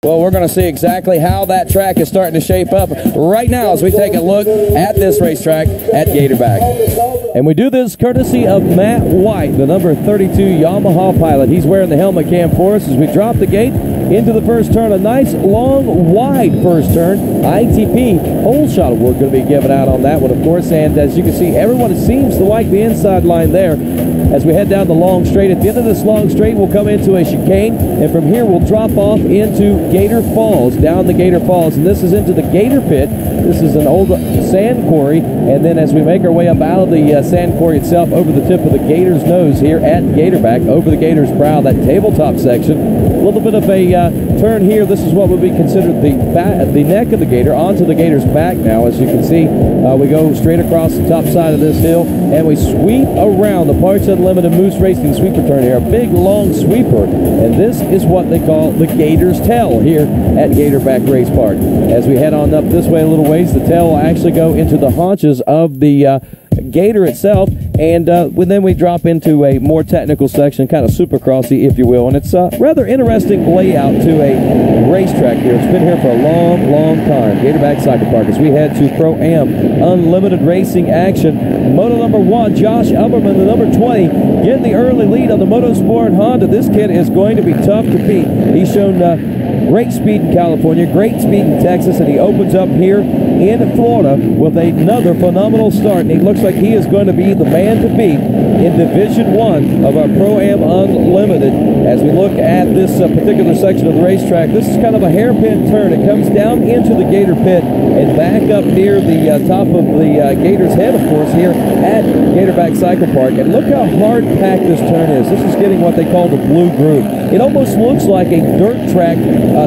Well, we're going to see exactly how that track is starting to shape up right now as we take a look at this racetrack at Gatorback. And we do this courtesy of Matt White, the number 32 Yamaha pilot. He's wearing the helmet cam for us as we drop the gate into the first turn. A nice, long, wide first turn. ITP hole shot award going to be given out on that one, of course. And as you can see, everyone seems to like the inside line there. As we head down the long straight, at the end of this long straight, we'll come into a chicane, and from here we'll drop off into Gator Falls, down the Gator Falls, and this is into the Gator Pit. This is an old sand quarry, and then as we make our way up out of the sand quarry itself, over the tip of the Gator's nose here at Gatorback, over the Gator's brow, that tabletop section, a little bit of a turn here. This is what would be considered the neck of the Gator, onto the Gator's back now. As you can see, we go straight across the top side of this hill, and we sweep around the Parts Unlimited Moose Racing sweeper turn here, a big long sweeper, and this is what they call the Gator's Tail here at Gatorback Race Park. As we head on up this way a little ways, the tail will actually go into the haunches of the Gator itself, and then we drop into a more technical section, kind of supercrossy, if you will, and it's a rather interesting layout to a racetrack here. It's been here for a long, long time. Gatorback Cycle Park, as we head to Pro-Am Unlimited Racing action. Moto number 1, Josh Upperman, the number 20, getting the early lead on the Motosport Honda. This kid is going to be tough to beat. He's shown great speed in California, great speed in Texas, and he opens up here in Florida with another phenomenal start, and he looks like he is going to be the man to beat in Division 1 of our Pro-Am Unlimited. As we look at this particular section of the racetrack, this is kind of a hairpin turn. It comes down into the Gator Pit and back up near the top of the Gator's head, of course, here at Gatorback Cycle Park. And look how hard-packed this turn is. This is getting what they call the blue groove. It almost looks like a dirt track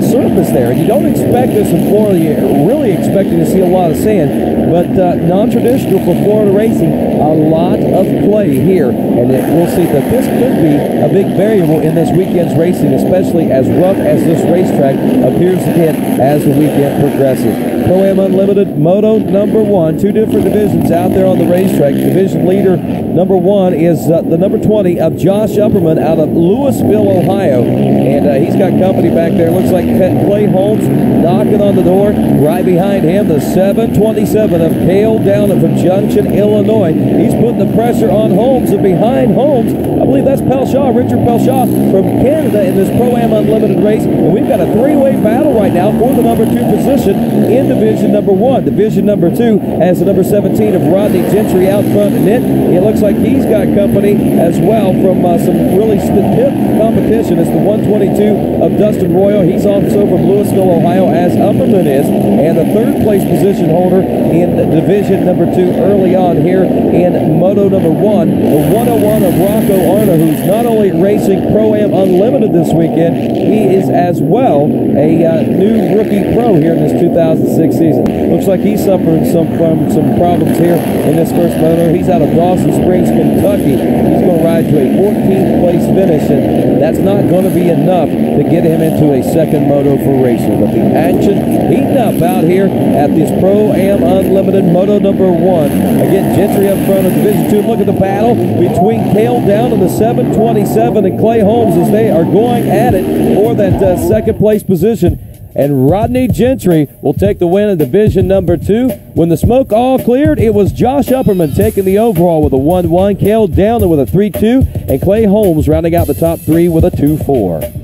surface there. And you don't expect this in Florida. You're really expecting to see a lot of sand, but non-traditional for Florida racing, a lot of clay here, and we'll see that this could be a big variable in this weekend's racing, especially as rough as this racetrack appears to get as the weekend progresses. Pro-Am Unlimited Moto number 1, 2 different divisions out there on the racetrack. Division leader number 1 is the number 20 of Josh Upperman out of Louisville, Ohio, and he's got company back there. Looks like Clay Holmes knocking on the door. Right behind him, the 727 of Cale Downer from Junction, Illinois. He's putting the pressure on Holmes, and behind Holmes, I believe that's Pelshaw, Richard Pelshaw from Canada in this Pro-Am Unlimited race, and we've got a three-way battle right now for the number 2 position in Division number 1. Division number 2 has the number 17 of Rodney Gentry out front in it. It looks like he's got company as well from some really stiff competition. It's the 122 of Dustin Royal. He's also from Louisville, Ohio, as Upperman is, and the 3rd place position holder in Division number 2 early on here in Moto number 1, the 101 of Rocco Arna, who's not only racing Pro-Am Unlimited this weekend, he is as well a new rookie pro here in this 2006 season. Looks like he's suffering some problems here in this first moto. He's out of Dawson Springs, Kentucky. He's going to ride to a 14th place finish, and that's not going to be enough to get him into a second moto for racing. But the action heating up out here at this Pro-Am Unlimited Moto number 1. Again, Gentry up front of Division 2. Look at the battle between Cale Down and the 727 and Clay Holmes as they are going at it for that second place position. And Rodney Gentry will take the win in Division number 2. When the smoke all cleared, it was Josh Upperman taking the overall with a 1-1, Cale Downer with a 3-2, and Clay Holmes rounding out the top 3 with a 2-4.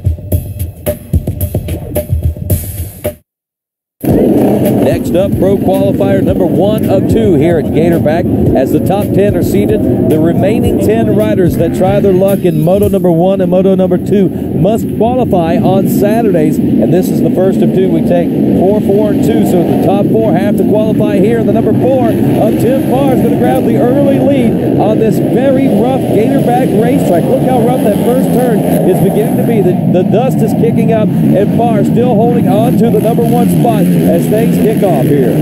Next up, pro qualifier number 1 of 2 here at Gatorback. As the top 10 are seated, the remaining 10 riders that try their luck in Moto number 1 and Moto number 2 must qualify on Saturdays, and this is the first of 2. We take 4, 4, and 2, so the top 4 have to qualify here. The number 4 of Tim Farr is going to grab the early lead on this very rough Gatorback racetrack. Look how rough that first turn is beginning to be. The dust is kicking up, and Farr still holding on to the number 1 spot as things kick off here.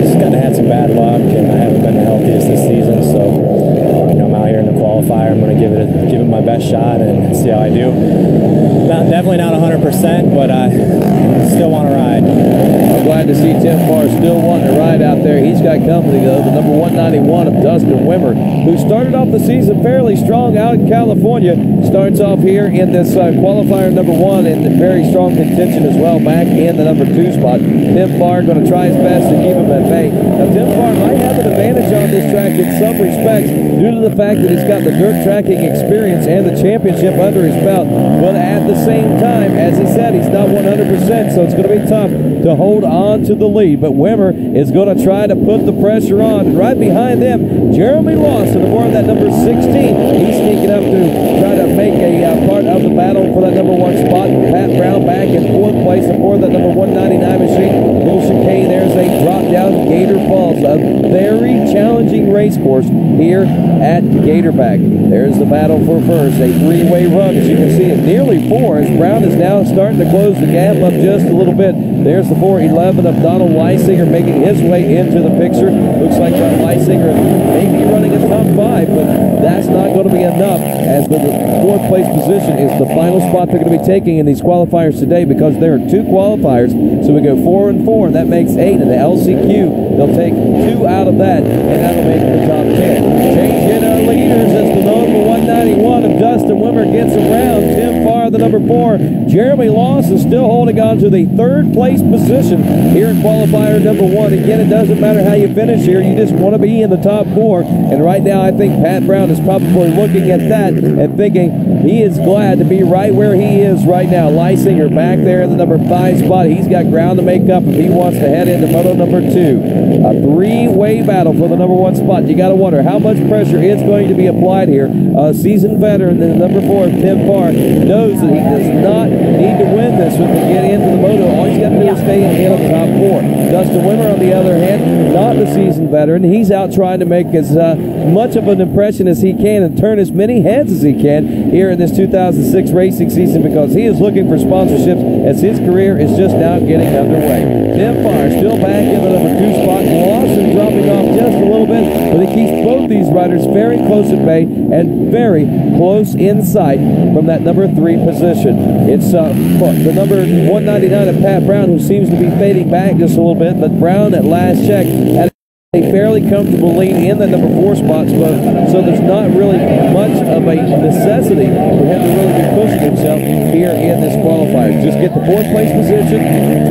Just kind of had some bad luck, and I haven't been the healthiest this season, so I'm out here in the qualifier. I'm going to give it my best shot and see how I do. Definitely not 100%, but I still want to ride. I'm glad to see Tim Farr still wanting to ride out there. He's got company, though, the number 191 of Dustin Wimmer, who started off the season fairly strong out in California. Starts off here in this qualifier number 1 in very strong contention as well, back in the number 2 spot. Tim Farr going to try his best to keep him at bay. Now, Tim Farr might have an advantage on this track in some respects due to the fact that he's got the dirt tracking experience and the championship under his belt. But at the same time, as he said, he's not 100%, so it's going to be tough to hold on to the lead. But Wimmer is going to try to put the pressure on. And right behind them, Jeremy Lawson aboard that number 16. He's sneaking up to try to make a part of the battle for that number 1 spot. Pat Brown back in 4th place aboard that number 199 machine. Little chicane, there's a drop down Gator Falls, a very challenging race course here at Gatorback. There's the battle for first, a 3-way run, as you can see, at nearly 4, as Brown is now starting to close the gap up just a little bit. There's the 411 of Donald Weisinger making his way into the picture. Looks like Weisinger may be running a top 5, but that's not going to be enough, as the 4th place position is the final spot they're going to be taking in these qualifiers today, because there are 2 qualifiers, so we go 4 and 4, and that makes 8. In the LCQ, they'll take 2 out of that, and that'll make it the top 10. Changing leaders as the number 191 of Dustin Wimmer gets around. Tim Farr, the number 4. Jeremy Lawson still holding on to the 3rd place position here in qualifier number 1. Again, it doesn't matter how you finish here. You just want to be in the top 4. And right now, I think Pat Brown is probably looking at that and thinking he is glad to be right where he is right now. Leisinger back there in the number 5 spot. He's got ground to make up if he wants to head into moto number 2. A 3-way battle for the number 1 spot. You got to wonder how much pressure is going to be applied here. A seasoned veteran, the number 4, Tim Farr, knows that he does not need to win this when they get into the moto. All he's got to do is stay in the top 4. Dustin Wimmer, on the other hand, not the seasoned veteran. He's out trying to make as much of an impression as he can and turn as many heads as he can here in this 2006 racing season, because he is looking for sponsorships as his career is just now getting underway. Tim Farr still back in the number 2 spot. Lawson dropping off just a little bit, but he keeps both these riders very close at bay and very close in sight from that number 3 position. It's the number 199 of Pat Brown, who seems to be fading back just a little bit, but Brown at last check had a fairly comfortable lead in the number 4 spot, so there's not really much of a necessity for him to really be pushing himself here in this qualifier. Just get the 4th place position,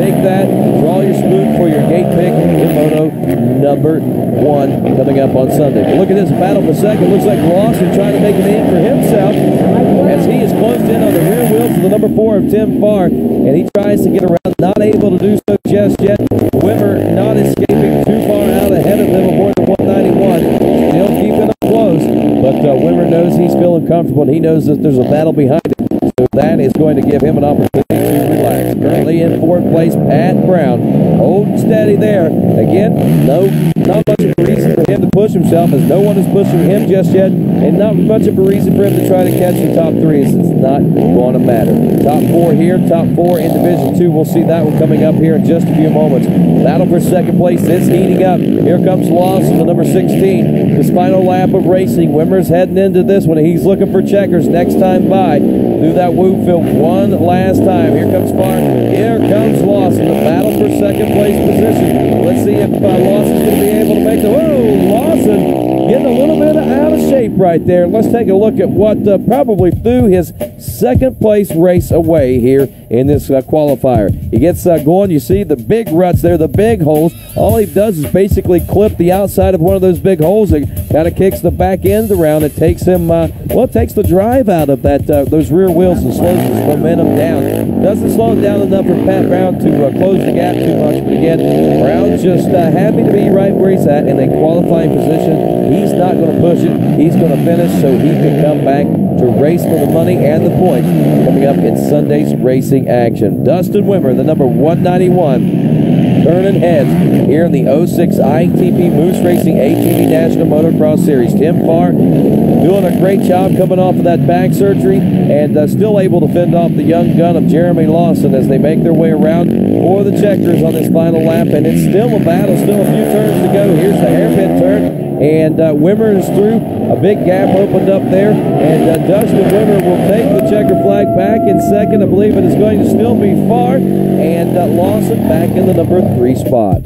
take that, draw your spoon for your gate pick in moto number 1 coming up on Sunday. But look at this battle for second. Looks like Lawson trying to make a name for himself as he is closed in on the rear wheels of the number 4 of Tim Farr, and he tries to get around, not able to do so just yet. Wimmer not escaping too far out ahead of him aboard the 191. Still keeping up close, but Wimmer knows he's feeling comfortable, and he knows that there's a battle behind him. So that is going to give him an opportunity to relax. Currently in 4th place, Pat Brown, holding steady there. Again, not much of a reason for him to push himself, as no one is pushing him just yet, and not much of a reason for him to try to catch the top 3, as it's not going to matter. Top 4 here, top 4 in Division 2. We'll see that one coming up here in just a few moments. Battle for second place is heating up. Here comes Lawson, the number 16. His final lap of racing. Wimmer's heading into this one. He's looking for checkers next time by. Through that whoop field one last time. Here comes Farr. Here comes Lawson. The battle for second place position. Let's see if Lawson's going to be able to make the... Whoa, Lawson getting a little bit out of shape right there. Let's take a look at what probably threw his second place race away here in this qualifier. He gets going. You see the big ruts there, the big holes. All he does is basically clip the outside of one of those big holes. It kind of kicks the back end around. It takes him, it takes the drive out of that those rear wheels and slows his momentum down. Doesn't slow it down enough for Pat Brown to close the gap too much. But again, Brown's just happy to be right where he's at in a qualifying position. He's not going to push it. He's going to finish so he can come back to race for the money and the points coming up in Sunday's racing action. Dustin Wimmer, the number 191, turning heads here in the 06 ITV Moose Racing ATV National Motocross Series. Tim Farr doing a great job coming off of that back surgery and still able to fend off the young gun of Jeremy Lawson as they make their way around for the checkers on this final lap. And it's still a battle, still a few turns to go. Here's the hairpin turn. And Wimmer is through. A big gap opened up there, and Dustin Wimmer will take the checker flag back in second. I believe it is going to still be far, and Lawson back in the number 3 spot.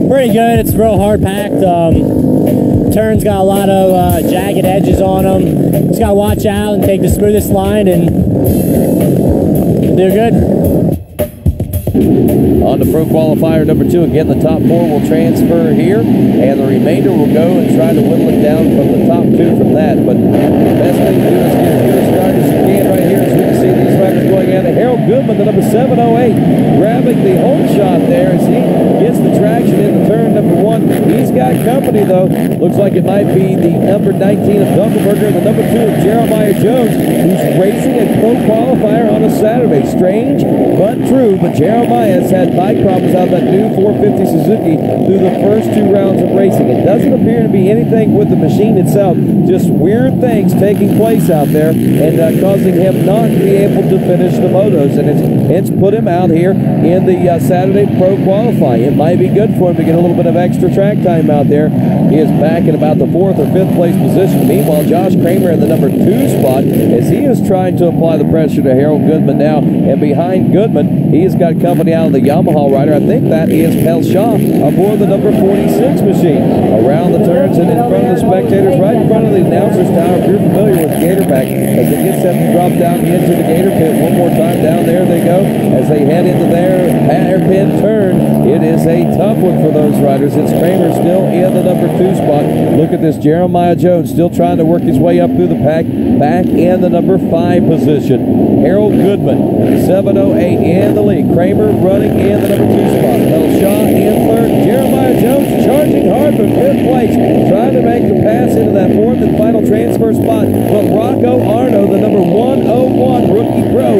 Pretty good. It's real hard packed. Turns got a lot of jagged edges on them. Just gotta watch out and take the smoothest line and do good. On to pro qualifier number 2. Again, the top 4 will transfer here, and the remainder will go and try to whittle it down from the top 2 from that. But the best thing to do is get as good a start as you can right here, as we can see these riders going at it. Harold Goodman, the number 708, grabbing the home shot there as he gets the traction into turn number 1. He's got company, though. Looks like it might be the number 19 of Dunkelberger and the number 2 of Jeremiah Jones, who's racing a pro qualifier on a Saturday. Strange, but true, but Jeremiah's had bike problems out of that new 450 Suzuki through the first 2 rounds of racing. It doesn't appear to be anything with the machine itself, just weird things taking place out there and causing him not to be able to finish the motos, and it's put him out here in the Saturday pro qualifying. It might be good for him to get a little bit of extra track time out there. He is back in about the 4th or 5th place position. Meanwhile, Josh Kramer in the number 2 spot as he is trying to apply the pressure to Harold Goodman now, and behind Goodman, he's got company out of the Yamaha rider. I think that is Pel Shaw aboard the number 46 machine. Around the turns and in front of the spectators, right in front of the announcer's tower. If you're familiar with Gatorback, as it gets them to drop down into the Gator pit one more time, down there they go as they head into their hairpin turn. It is a tough one for those riders. It's Kramer still in the number 2 spot. Look at this, Jeremiah Jones still trying to work his way up through the pack, back in the number 5 position. Harold Goodman, 708 in the lead. Kramer running in the number 2 spot. Pel Shaw in 3rd. Jeremiah Jones charging hard for 5th place, trying to make the pass into that 4th and final transfer spot. But Rocco Arno, the number 101 rookie pro,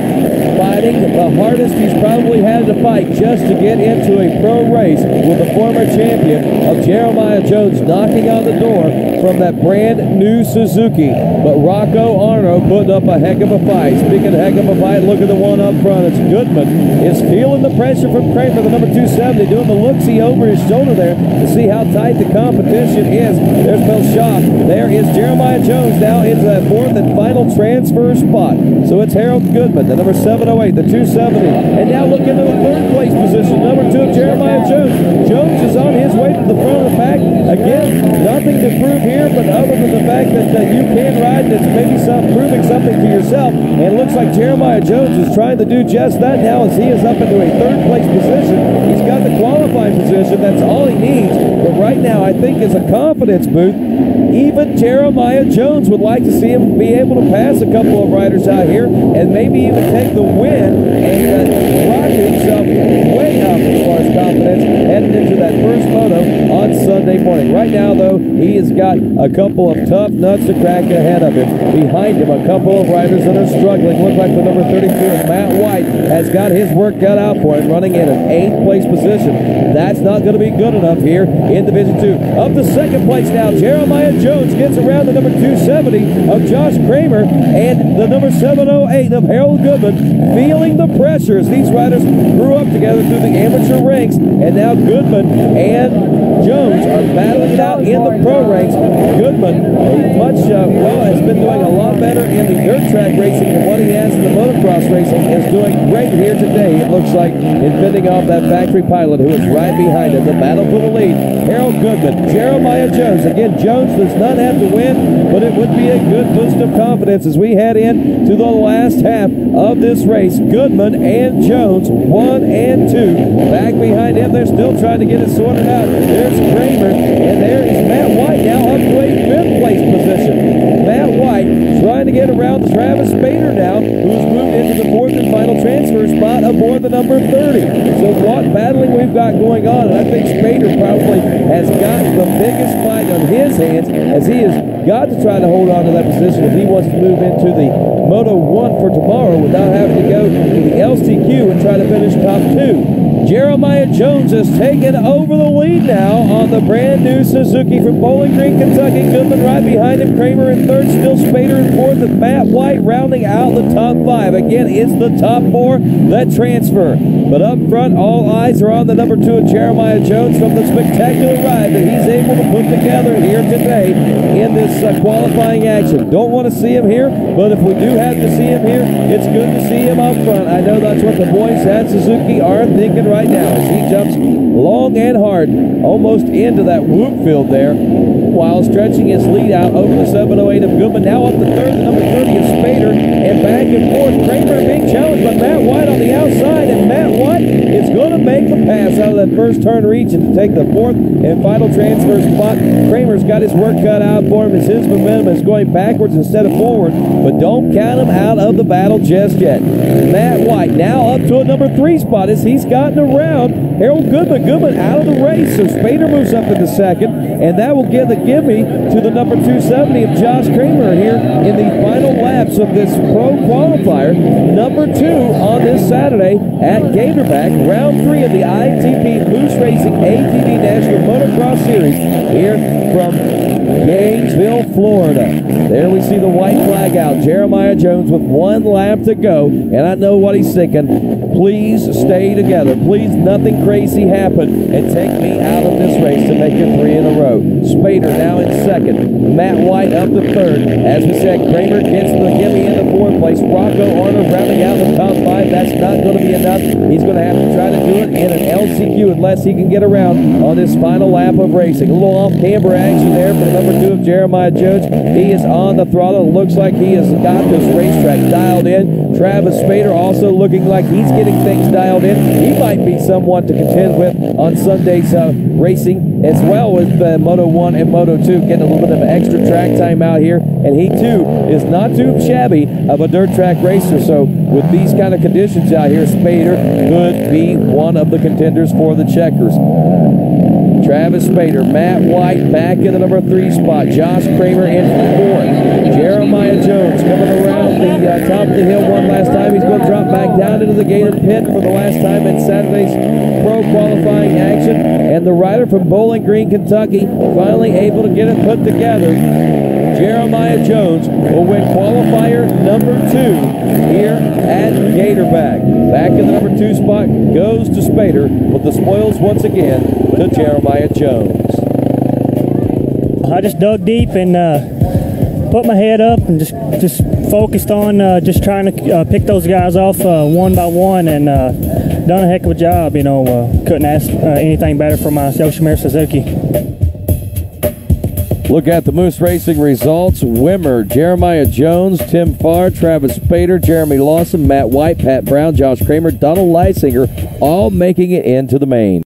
fighting the hardest he's probably had to fight just to get into a pro race with the former champion of Jeremiah Jones knocking on the door from that brand new Suzuki. But Rocco Arno putting up a heck of a fight. Speaking of heck of a fight, look at the one up front. It's Goodman is feeling the pressure from Kramer, the number 270, doing the look-see over his shoulder there to see how tight the competition is. There's Pel Shaw. There is Jeremiah Jones now into that 4th and final transfer spot. So it's Harold Goodman, the number 708, the 270. And now look into the 3rd place position, number 2 of Jeremiah Jones. Jones is on his way to the front of the pack. Again, nothing to prove here, but other than the fact that you can ride, and it's maybe proving something to yourself. And it looks like Jeremiah Jones is trying to do just that now as he is up into a 3rd place position. He's got the qualifying position. That's all he needs. But right now, I think is a confidence boost. Even Jeremiah Jones would like to see him be able to pass a couple of riders out here and maybe even take the win and rock himself way up as far as confidence heading into that first moto on Sunday morning. Right now, though, he has got a couple of tough nuts to crack ahead of him. Behind him, a couple of riders that are struggling. Look like the number 32 of Matt White has got his work cut out for him, running in an 8th place position. That's not going to be good enough here in Division 2. Up to 2nd place now, Jeremiah Jones gets around the number 270 of Josh Kramer and the number 708 of Harold Goodman, feeling the pressure as these riders grew up together through the amateur ranks, and now Goodman and Jones are battling it out in the pro ranks. Goodman, has been doing a lot better in the dirt track racing than what he has in the motocross racing, is doing great here today, it looks like, in fending off that factory pilot who is right behind him. The battle for the lead, Harold Goodman, Jeremiah Jones. Again, Jones does not have to win, but it would be a good boost of confidence as we head in to the last half of this race. Goodman and Jones, 1 and 2. Back behind him, they're still trying to get it sorted out. There's Kramer, and there is Matt White now up to a 5th place position. Matt White trying to get around Travis Spader now, who's moved into the 4th and final transfer spot aboard the number 30. So what battling we've got going on, and I think Spader probably has got the biggest fight on his hands as he has got to try to hold on to that position if he wants to move into the Moto 1 for tomorrow without having to go to the LCQ would try to finish top 2. Jeremiah Jones has taken over the lead now on the brand new Suzuki from Bowling Green, Kentucky. Goodman right behind him. Kramer in third, still Spader in fourth, and Matt White rounding out the top 5. Again, it's the top 4 that transfer. But up front, all eyes are on the number 2 of Jeremiah Jones from the spectacular ride that he's able to put together here today in this qualifying action. Don't want to see him here, but if we do have to see him here, it's good to see him up front. I know that's what the boys at Suzuki are thinking right now as he jumps long and hard almost into that whoop field there while stretching his lead out over the 708 of Goodman. Now up to third, the number 30 is Spader, and back and forth. Kramer being challenged by Matt White on the outside, and Matt White is going to make the pass out of that first turn region to take the 4th and final transfer spot. Kramer's got his work cut out for him as his momentum is going backwards instead of forward, but don't count him out of the battle just yet. Matt White now up to a number 3 spot as he's gotten around Harold Goodman. Goodman out of the race, so Spader moves up into second, and that will give the gimme to the number 270 of Josh Kramer here in the final laps of this pro qualifier, number 2 on this Saturday at Gatorback, round 3 of the ITV Moose Racing ATV National Motocross Series here from Gainesville, Florida. There we see the white flag out. Jeremiah Jones with 1 lap to go, and I know what he's thinking. Please stay together. Please nothing crazy happen and take me out of this race to make it 3 in a row. Spader now in second. Matt White up to third. As we said, Kramer gets the gimme in the 4th place. Rocco Arnold rounding out the top 5. That's not going to be enough. He's going to have to try to do it in an LCQ unless he can get around on this final lap of racing. A little off-camber action there for the number 2 of Jeremiah Jones. He is on the throttle. It looks like he has got this racetrack dialed in. Travis Spader also looking like he's getting things dialed in. He might be someone to contend with on Sunday's racing, as well with Moto 1 and Moto 2, getting a little bit of extra track time out here. And he, too, is not too shabby of a dirt track racer. So with these kind of conditions out here, Spader could be one of the contenders for the checkers. Travis Spader, Matt White back in the number 3 spot. Josh Kramer in 4th. Jeremiah Jones coming around the top of the hill one last time. He's going to drop back down into the Gator pit for the last time in Saturday's pro qualifying action. And the rider from Bowling Green, Kentucky, finally able to get it put together. Jeremiah Jones will win qualifier number 2 here at Gatorback. Back in the number 2 spot goes to Spader, with the spoils once again to Jeremiah Jones. I just dug deep and put my head up and just focused on just trying to pick those guys off one by one, and done a heck of a job. You know, couldn't ask anything better for my Yoshimura Suzuki. Look at the Moose Racing results. Wimmer, Jeremiah Jones, Tim Farr, Travis Spader, Jeremy Lawson, Matt White, Pat Brown, Josh Kramer, Donald Leisinger, all making it into the main.